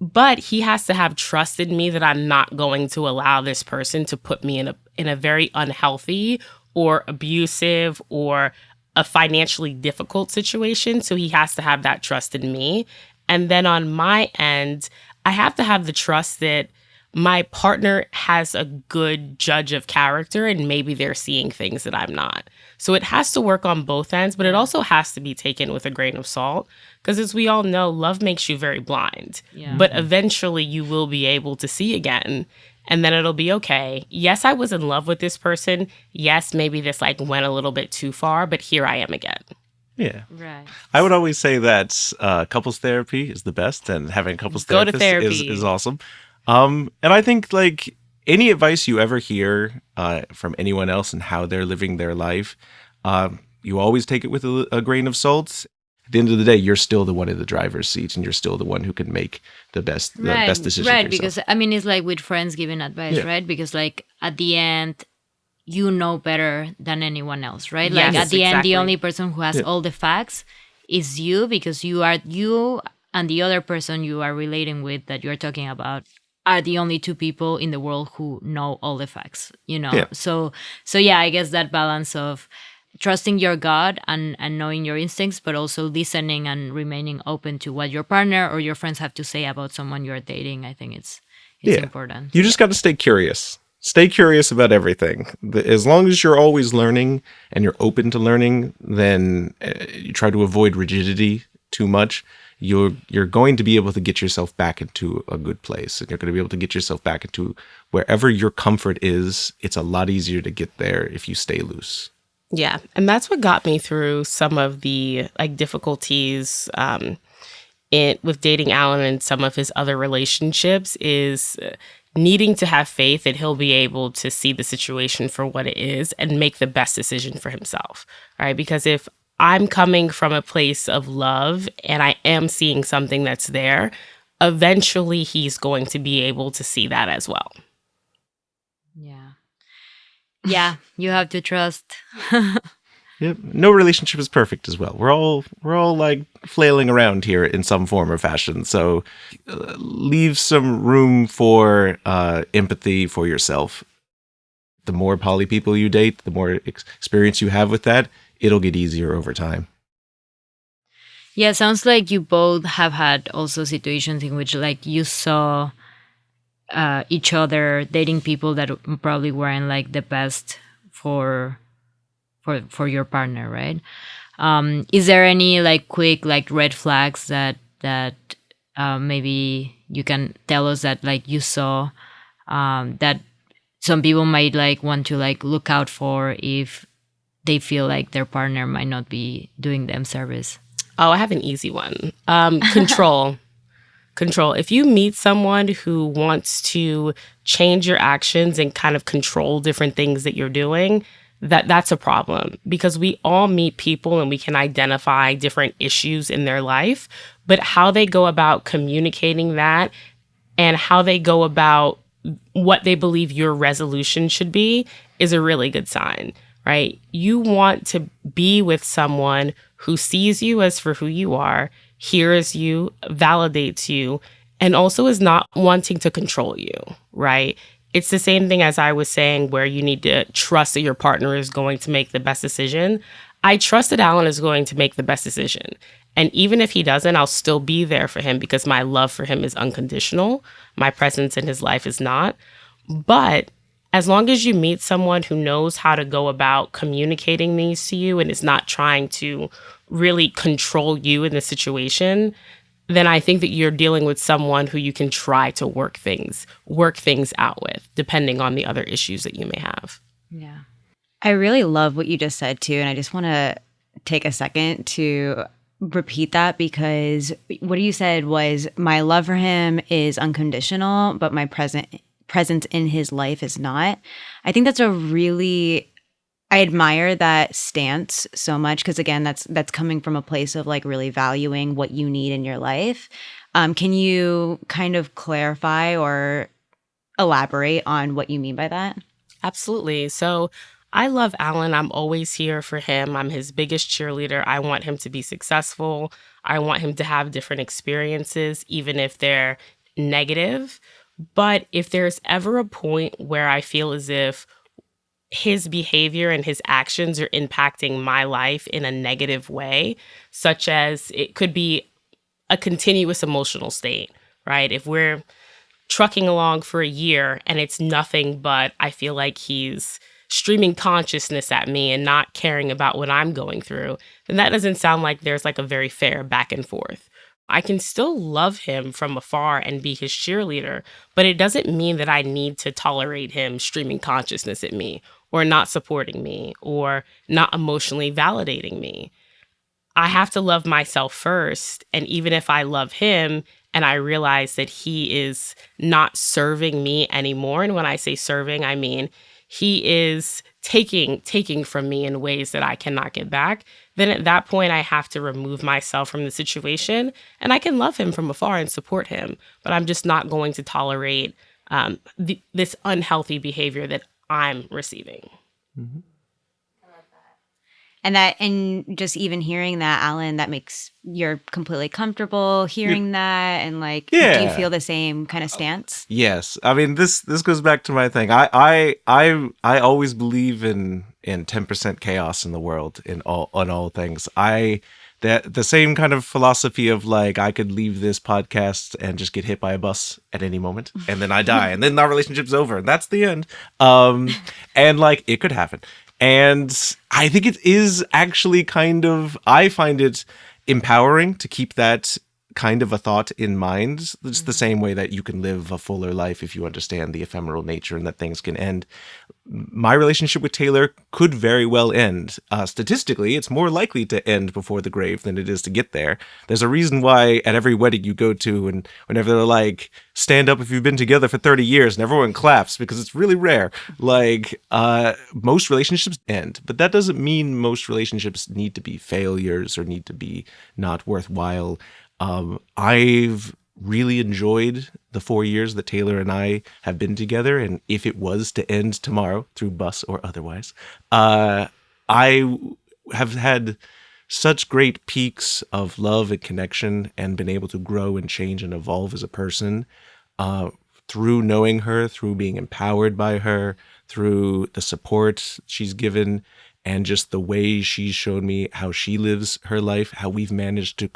But he has to have trusted me that I'm not going to allow this person to put me in a very unhealthy or abusive or a financially difficult situation. So he has to have that trust in me. And then on my end, I have to have the trust that my partner has a good judge of character and maybe they're seeing things that I'm not. So it has to work on both ends, but it also has to be taken with a grain of salt. Because as we all know, love makes you very blind. Yeah. But eventually you will be able to see again. And then it'll be okay. Yes, I was in love with this person. Yes, maybe this like went a little bit too far, but here I am again. Yeah. Right. I would always say that couples therapy is the best, and having a couples Go to therapist therapy. is awesome. And I think like any advice you ever hear from anyone else and how they're living their life, you always take it with a grain of salt. At the end of the day, you're still the one in the driver's seat, and you're still the one who can make the best decision. Right, for yourself. because I mean, it's like with friends giving advice, Yeah. right? Because like at the end, you know better than anyone else, right? Yes, like at the end, exactly. the only person who has Yeah. all the facts is you, because you are you and the other person you are relating with that you're talking about are the only two people in the world who know all the facts, you know? Yeah. So yeah, I guess that balance of trusting your gut and knowing your instincts, but also listening and remaining open to what your partner or your friends have to say about someone you're dating, I think it's important. You just got to stay curious. Stay curious about everything. As long as you're always learning and you're open to learning, then you try to avoid rigidity too much. You're going to be able to get yourself back into a good place, and you're going to be able to get yourself back into wherever your comfort is. It's a lot easier to get there if you stay loose. Yeah. And that's what got me through some of the like difficulties with dating Alan and some of his other relationships is needing to have faith that he'll be able to see the situation for what it is and make the best decision for himself. Right. Because if I'm coming from a place of love and I am seeing something that's there, eventually he's going to be able to see that as well. Yeah, you have to trust. Yep. No relationship is perfect as well. We're all like flailing around here in some form or fashion. So leave some room for empathy for yourself. The more poly people you date, the more experience you have with that, it'll get easier over time. Yeah, it sounds like you both have had also situations in which like you saw each other dating people that probably weren't like the best for your partner, right? Is there any like quick like red flags that maybe you can tell us that like you saw that some people might like want to like look out for if they feel like their partner might not be doing them service? Oh, I have an easy one. Control. Control. If you meet someone who wants to change your actions and kind of control different things that you're doing, that's a problem, because we all meet people and we can identify different issues in their life, but how they go about communicating that and how they go about what they believe your resolution should be is a really good sign, right? You want to be with someone who sees you as for who you are, hears you, validates you, and also is not wanting to control you, right? It's the same thing as I was saying, where you need to trust that your partner is going to make the best decision. I trust that Alan is going to make the best decision. And even if he doesn't, I'll still be there for him because my love for him is unconditional. My presence in his life is not. But as long as you meet someone who knows how to go about communicating these to you and is not trying to really control you in the situation, then I think that you're dealing with someone who you can try to work things out with, depending on the other issues that you may have. Yeah. I really love what you just said too, and I just want to take a second to repeat that, because what you said was my love for him is unconditional, but my presence in his life is not. I think that's I admire that stance so much, because again, that's coming from a place of like really valuing what you need in your life. Can you kind of clarify or elaborate on what you mean by that? Absolutely. So I love Alan. I'm always here for him. I'm his biggest cheerleader. I want him to be successful. I want him to have different experiences, even if they're negative. But if there's ever a point where I feel as if his behavior and his actions are impacting my life in a negative way, such as it could be a continuous emotional state, right? If we're trucking along for a year and it's nothing but I feel like he's streaming consciousness at me and not caring about what I'm going through, then that doesn't sound like there's like a very fair back and forth. I can still love him from afar and be his cheerleader, but it doesn't mean that I need to tolerate him streaming consciousness at me or not supporting me or not emotionally validating me. I have to love myself first. And even if I love him and I realize that he is not serving me anymore, and when I say serving, I mean he is taking from me in ways that I cannot get back, then at that point I have to remove myself from the situation and I can love him from afar and support him. But I'm just not going to tolerate this unhealthy behavior that I'm receiving. Mm-hmm. And just even hearing that, Alan, that makes you're completely comfortable hearing that, and like, do you feel the same kind of stance? Yes, I mean this goes back to my thing. I always believe in 10% chaos in the world on all things. The same kind of philosophy of like I could leave this podcast and just get hit by a bus at any moment, and then I die, and then our relationship's over, and that's the end. And like it could happen. And I think it is actually I find it empowering to keep that kind of a thought in mind. It's the same way that you can live a fuller life if you understand the ephemeral nature and that things can end. My relationship with Taylor could very well end. Statistically, it's more likely to end before the grave than it is to get there. There's a reason why at every wedding you go to, and whenever they're like, stand up if you've been together for 30 years, and everyone claps because it's really rare. Like, most relationships end, but that doesn't mean most relationships need to be failures or need to be not worthwhile. I've really enjoyed the 4 years that Taylor and I have been together, and if it was to end tomorrow through bus or otherwise, I have had such great peaks of love and connection and been able to grow and change and evolve as a person through knowing her, through being empowered by her, through the support she's given, and just the way she's shown me how she lives her life, how we've managed to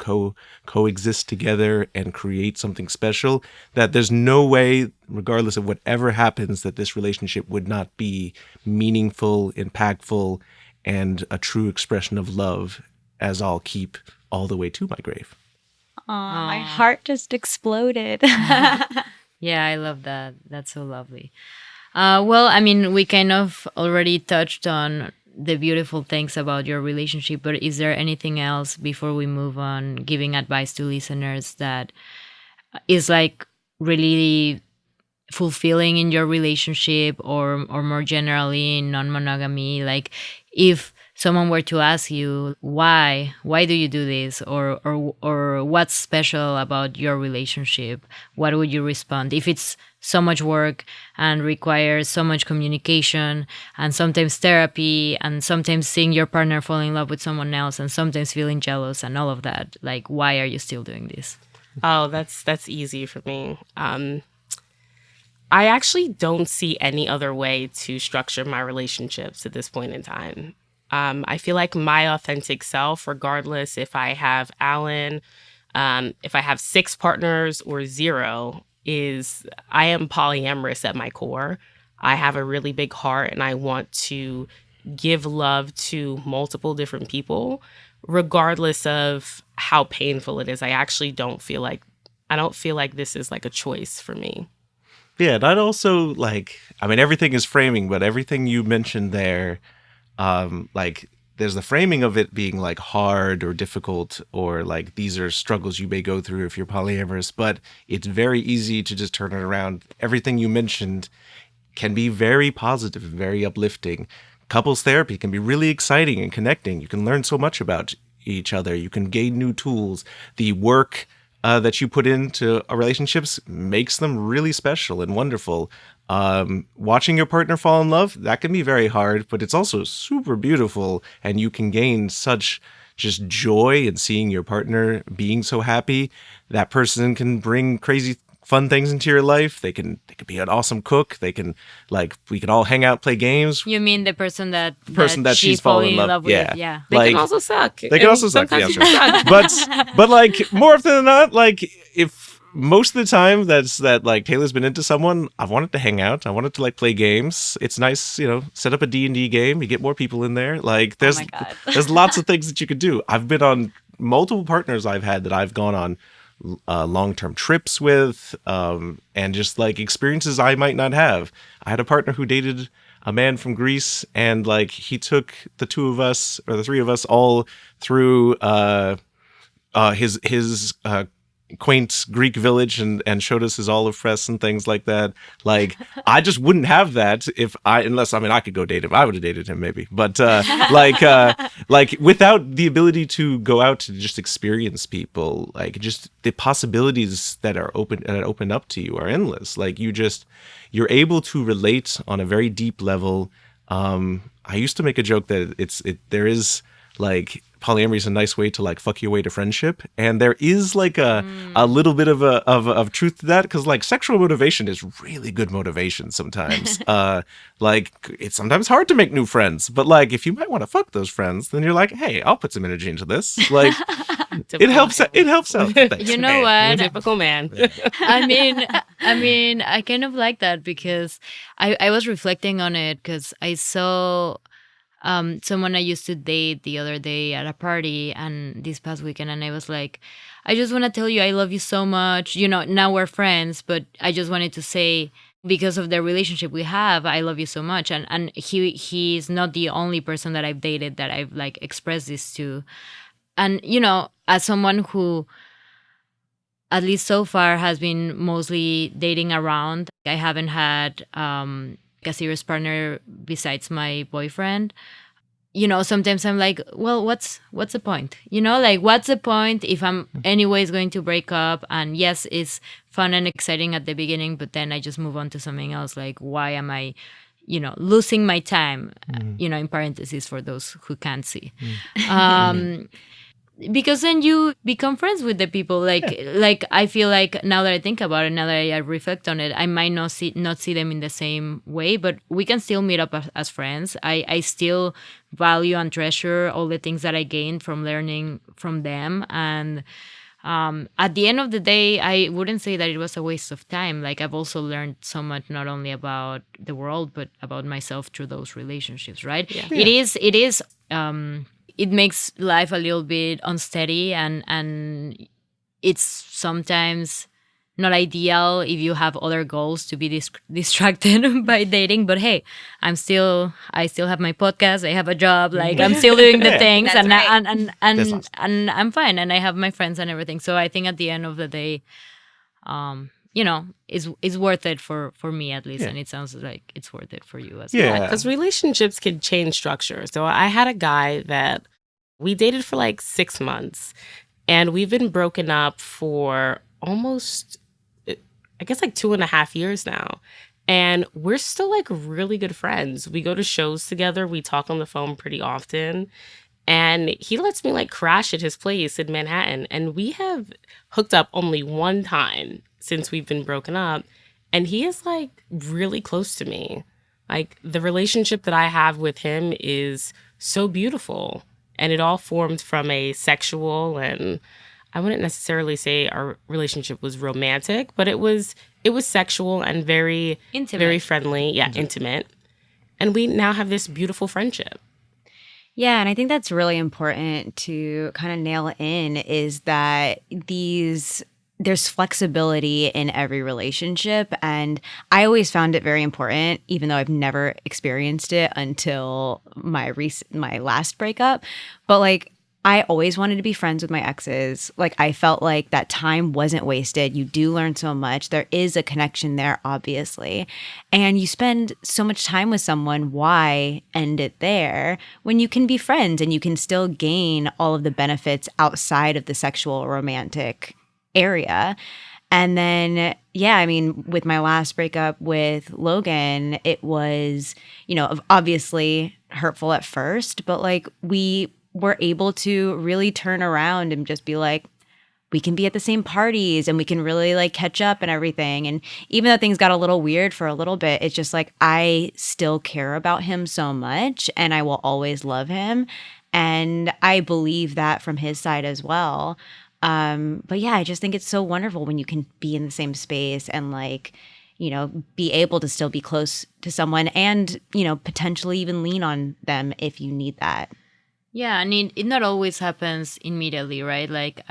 coexist together and create something special, that there's no way, regardless of whatever happens, that this relationship would not be meaningful, impactful, and a true expression of love, as I'll keep all the way to my grave. Aww, my heart just exploded. Yeah, I love that. That's so lovely. Well, I mean, we kind of already touched on the beautiful things about your relationship, but is there anything else before we move on, giving advice to listeners that is like really fulfilling in your relationship, or more generally in non-monogamy? Like, if someone were to ask you why do you do this, or what's special about your relationship, what would you respond? If it's so much work and requires so much communication and sometimes therapy and sometimes seeing your partner fall in love with someone else and sometimes feeling jealous and all of that, like, why are you still doing this? Oh, that's easy for me. I actually don't see any other way to structure my relationships at this point in time. I feel like my authentic self, regardless if I have Alan, if I have 6 partners or 0, I am polyamorous at my core. I have a really big heart and I want to give love to multiple different people, regardless of how painful it is. I don't feel like this is like a choice for me. Yeah, and I'd also everything is framing, but everything you mentioned there, there's the framing of it being like hard or difficult, or like these are struggles you may go through if you're polyamorous, but it's very easy to just turn it around. Everything you mentioned can be very positive, very uplifting. Couples therapy can be really exciting and connecting. You can learn so much about each other. You can gain new tools. The work that you put into relationships makes them really special and wonderful. Watching your partner fall in love, that can be very hard, but it's also super beautiful, and you can gain such just joy in seeing your partner being so happy. That person can bring crazy fun things into your life. They can be an awesome cook. They can we can all hang out, play games. You mean the person that she she's fallen fallen in love with? Yeah. They can also suck. They can also suck. Yeah, sure. but more often than not, if most of the time that Taylor's been into someone, I've wanted to hang out. I wanted to play games. It's nice, set up a D&D game. You get more people in there. There's oh my God. there's lots of things that you could do. I've been on multiple partners I've had that I've gone on long-term trips with, and just experiences I might not have. I had a partner who dated a man from Greece, and he took the two of us or the three of us all through his quaint Greek village and showed us his olive press and things like that. I just wouldn't have that unless I could go date him. I would have dated him maybe, but without the ability to go out to just experience people, just the possibilities that open up to you are endless. You're able to relate on a very deep level. I used to make a joke that there is polyamory is a nice way to fuck your way to friendship, and there is a little bit of truth to that, because sexual motivation is really good motivation sometimes. It's sometimes hard to make new friends, but if you might want to fuck those friends, then you're hey, I'll put some energy into this. It helps out. Thanks. You know what? Typical man. I mean, I kind of like that, because I was reflecting on it, because I saw someone I used to date the other day at a party and this past weekend, and I was like, I just want to tell you I love you so much. Now we're friends, but I just wanted to say, because of the relationship we have, I love you so much. And he's not the only person that I've dated that I've expressed this to. And as someone who, at least so far, has been mostly dating around, I haven't had a serious partner besides my boyfriend. Sometimes I'm like, well, what's the point? What's the point if I'm anyways going to break up? And yes, it's fun and exciting at the beginning, but then I just move on to something else. Why am I, losing my time? In parentheses for those who can't see. Because then you become friends with the people. I feel like, now that I think about it, now that I reflect on it, I might not see them in the same way, but we can still meet up as friends. I still value and treasure all the things that I gained from learning from them. And at the end of the day, I wouldn't say that it was a waste of time. I've also learned so much, not only about the world, but about myself through those relationships, right? Yeah. It is it makes life a little bit unsteady, and it's sometimes not ideal if you have other goals to be distracted by dating. But hey, I still have my podcast. I have a job. I'm still doing the things, and right. and I'm fine, and I have my friends and everything. So I think at the end of the day, is worth it for me, at least. Yeah. And it sounds like it's worth it for you as well. Yeah, because relationships can change structure. So I had a guy that we dated for 6 months, and we've been broken up for almost, I guess, 2.5 years now. And we're still really good friends. We go to shows together. We talk on the phone pretty often. And he lets me crash at his place in Manhattan. And we have hooked up only one time since we've been broken up. And he is really close to me. The relationship that I have with him is so beautiful. And it all formed from a sexual, and I wouldn't necessarily say our relationship was romantic, but it was sexual and very intimate. Very friendly. Yeah, intimate. And we now have this beautiful friendship. Yeah, and I think that's really important to kind of nail in, is that there's flexibility in every relationship. And I always found it very important, even though I've never experienced it until my last breakup. But I always wanted to be friends with my exes. I felt like that time wasn't wasted. You do learn so much. There is a connection there, obviously. And you spend so much time with someone. Why end it there when you can be friends and you can still gain all of the benefits outside of the sexual romantic area? And then, with my last breakup with Logan, it was, obviously hurtful at first, but we were able to really turn around and just be like, we can be at the same parties and we can really like catch up and everything. And even though things got a little weird for a little bit, it's just like I still care about him so much and I will always love him. And I believe that from his side as well. But yeah, I just think it's so wonderful when you can be in the same space and like, be able to still be close to someone and, potentially even lean on them if you need that. Yeah, and it not always happens immediately, right? Like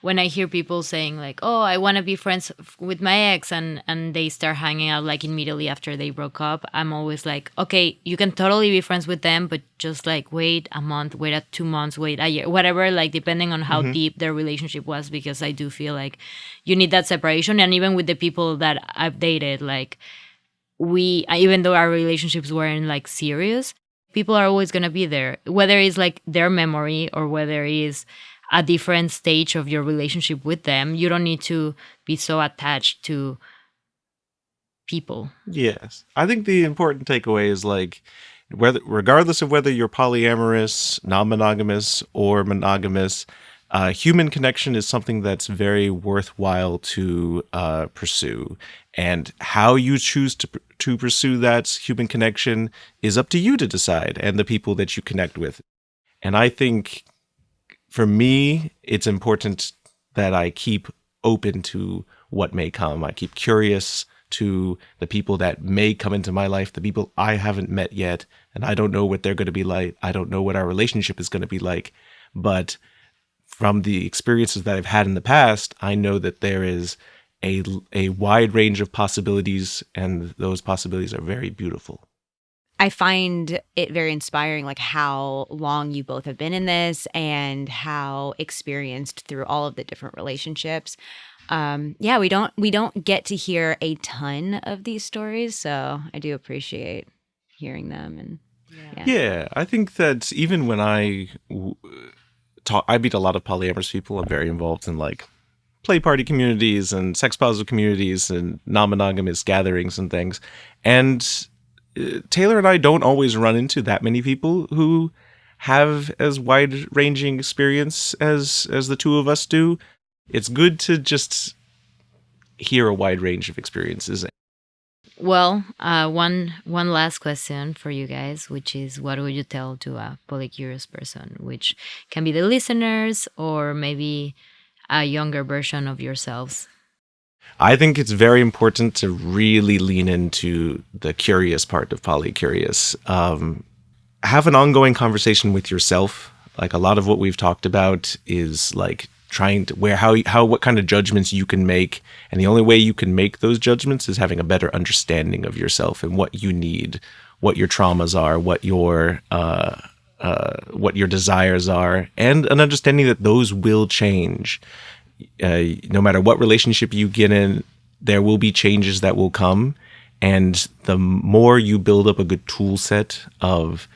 when I hear people saying like, "Oh, I want to be friends with my ex," and they start hanging out like immediately after they broke up, I'm always like, "Okay, you can totally be friends with them, but just like wait a month, wait 2 months, wait a year, whatever, like depending on how deep their relationship was, because I do feel like you need that separation." And even with the people that I've dated, like even though our relationships weren't like serious, people are always going to be there, whether it's like their memory or whether it's a different stage of your relationship with them. You don't need to be so attached to people. Yes. I think the important takeaway is like, regardless of whether you're polyamorous, non-monogamous, or monogamous, human connection is something that's very worthwhile to pursue. And how you choose to pursue that human connection is up to you to decide, and the people that you connect with. And I think for me, it's important that I keep open to what may come. I keep curious to the people that may come into my life, the people I haven't met yet, and I don't know what they're going to be like. I don't know what our relationship is going to be like. But from the experiences that I've had in the past, I know that there is a wide range of possibilities, and those possibilities are very beautiful. I find it very inspiring, like how long you both have been in this and how experienced through all of the different relationships. Yeah, we don't get to hear a ton of these stories, so I do appreciate hearing them. And Yeah, I think that even when I meet a lot of polyamorous people. I'm very involved in like play party communities and sex positive communities and non-monogamous gatherings and things. And Taylor and I don't always run into that many people who have as wide-ranging experience as the two of us do. It's good to just hear a wide range of experiences. Well, one last question for you guys, which is, what would you tell to a polycurious person, which can be the listeners or maybe a younger version of yourselves? I think it's very important to really lean into the curious part of polycurious. Have an ongoing conversation with yourself. Like a lot of what we've talked about is like trying to what kind of judgments you can make, and the only way you can make those judgments is having a better understanding of yourself and what you need, what your traumas are, what your desires are, and an understanding that those will change. No matter what relationship you get in, there will be changes that will come, and the more you build up a good tool set of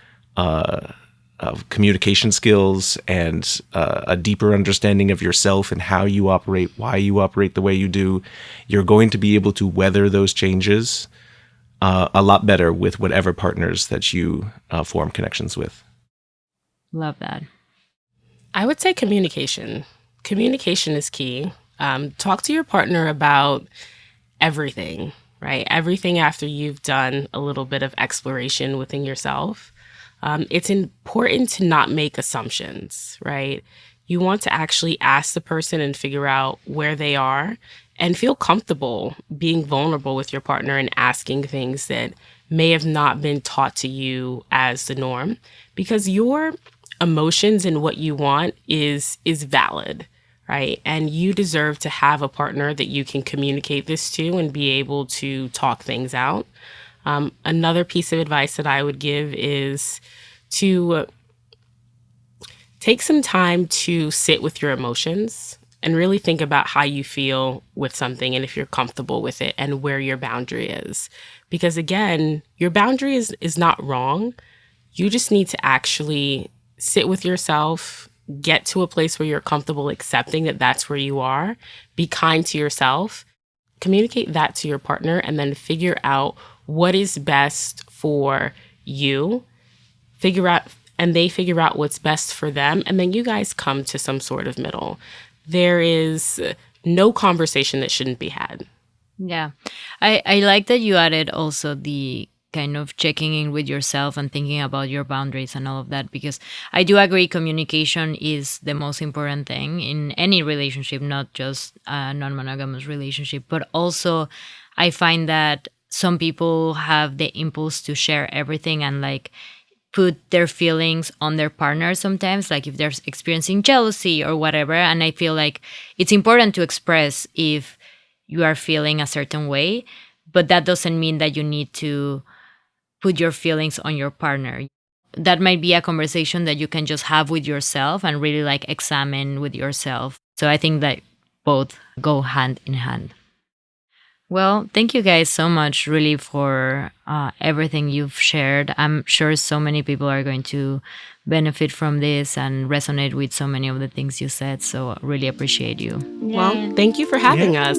communication skills and a deeper understanding of yourself and how you operate, why you operate the way you do, you're going to be able to weather those changes a lot better with whatever partners that you form connections with. Love that. I would say communication. Communication is key. Talk to your partner about everything, right? Everything after you've done a little bit of exploration within yourself. It's important to not make assumptions, right? You want to actually ask the person and figure out where they are and feel comfortable being vulnerable with your partner and asking things that may have not been taught to you as the norm, because your emotions and what you want is valid, right? And you deserve to have a partner that you can communicate this to and be able to talk things out. Another piece of advice that I would give is to take some time to sit with your emotions and really think about how you feel with something and if you're comfortable with it and where your boundary is. Because again, your boundary is not wrong. You just need to actually sit with yourself, get to a place where you're comfortable accepting that that's where you are, be kind to yourself, communicate that to your partner, and then figure out what is best for you, and they figure out what's best for them, and then you guys come to some sort of middle. there is no conversation that shouldn't be had. Yeah. I like that you added also the kind of checking in with yourself and thinking about your boundaries and all of that, because I do agree communication is the most important thing in any relationship, not just a non-monogamous relationship, but also I find that some people have the impulse to share everything and like put their feelings on their partner sometimes, like if they're experiencing jealousy or whatever. And I feel like it's important to express if you are feeling a certain way, but that doesn't mean that you need to put your feelings on your partner. That might be a conversation that you can just have with yourself and really like examine with yourself. So I think that both go hand in hand. Well, thank you guys so much, really, for everything you've shared. I'm sure so many people are going to benefit from this and resonate with so many of the things you said. So, really appreciate you. Well, thank you for having us.